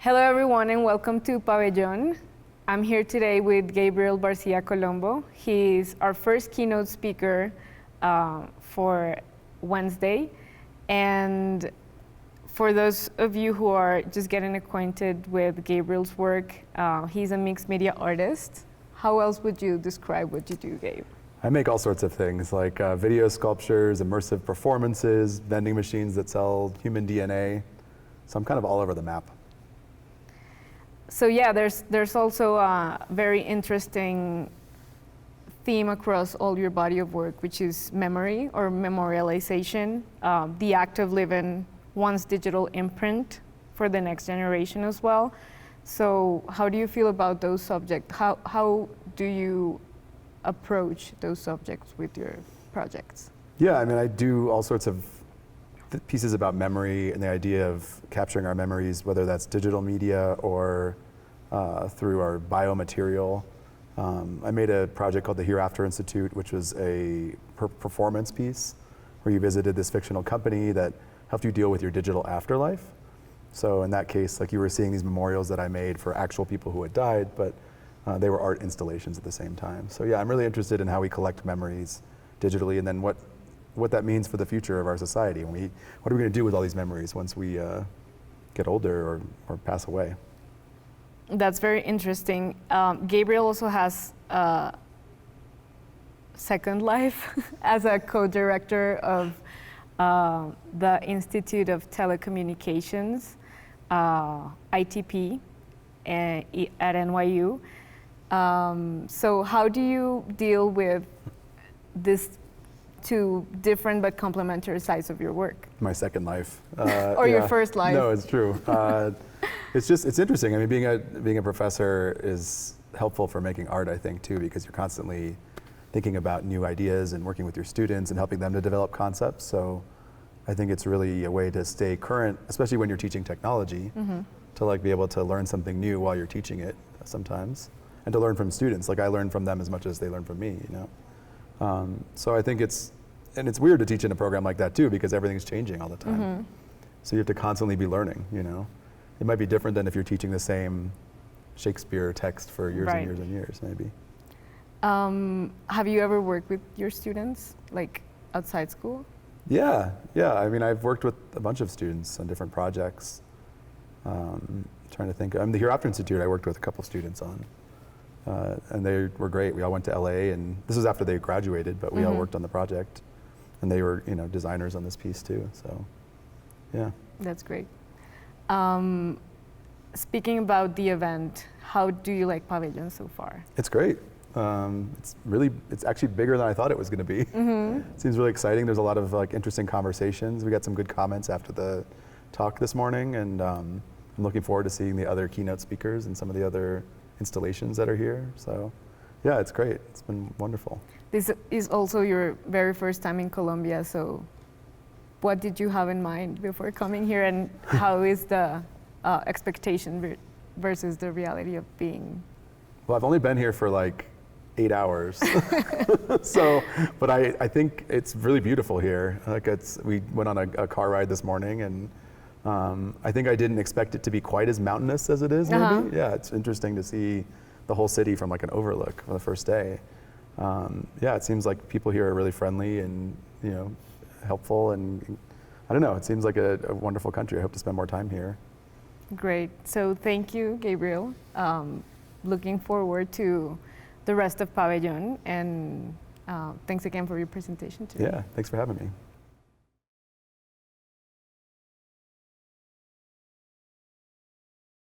Hello everyone and welcome to Pabellón. I'm here today with Gabriel Barcia-Colombo. He's our first keynote speaker for Wednesday. And for those of you who are just getting acquainted with Gabriel's work, he's a mixed media artist. How else would you describe what you do, Gabe? I make all sorts of things like video sculptures, immersive performances, vending machines that sell human DNA. So I'm kind of all over the map. So yeah, there's also a very interesting theme across all your body of work, which is memory or memorialization, the act of leaving one's digital imprint for the next generation as well. So how do you feel about those subjects? How do you approach those subjects with your projects? Yeah, I mean, I do all sorts of pieces about memory and the idea of capturing our memories, whether that's digital media or through our biomaterial. I made a project called the Hereafter Institute, which was a performance piece where you visited this fictional company that helped you deal with your digital afterlife. So in that case, like you were seeing these memorials that I made for actual people who had died, but they were art installations at the same time. So yeah, I'm really interested in how we collect memories digitally and then what that means for the future of our society. What are we going to do with all these memories once we get older or pass away? That's very interesting. Gabriel also has a second life as a co-director of the Institute of Telecommunications, ITP, at NYU. So how do you deal with this two different but complementary sides of your work? My second life. Or your first life. No, it's true. It's interesting. I mean, being a professor is helpful for making art, I think, too, because you're constantly thinking about new ideas and working with your students and helping them to develop concepts. So I think it's really a way to stay current, especially when you're teaching technology, to like be able to learn something new while you're teaching it sometimes, and to learn from students. Like I learn from them as much as they learn from me, you know? So I think it's weird to teach in a program like that too, because everything's changing all the time. So you have to constantly be learning, you know? It might be different than if you're teaching the same Shakespeare text for years and years and years, maybe. Have you ever worked with your students, like outside school? Yeah. I mean, I've worked with a bunch of students on different projects. Trying to think, the Hereafter Institute I worked with a couple students on. And they were great. We all went to LA, and this was after they graduated, but we all worked on the project. And they were, designers on this piece too, so, yeah. That's great. Speaking about the event, how do you like Pabellón so far? It's great. It's actually bigger than I thought it was going to be. It seems really exciting. There's a lot of like interesting conversations. We got some good comments after the talk this morning, and I'm looking forward to seeing the other keynote speakers and some of the other installations that are here. So yeah, it's great. It's been wonderful. This is also your very first time in Colombia, so what did you have in mind before coming here, and how is the expectation versus the reality of being? Well, I've only been here for like 8 hours. So, but I think it's really beautiful here. Like we went on a car ride this morning, and I think I didn't expect it to be quite as mountainous as it is, maybe. Yeah, it's interesting to see the whole city from like an overlook for the first day. Yeah, it seems like people here are really friendly and, helpful, and I don't know, it seems like a wonderful country. I hope to spend more time here. Great. So thank you, Gabriel. Looking forward to the rest of Pabellón, and thanks again for your presentation today. Yeah, thanks for having me.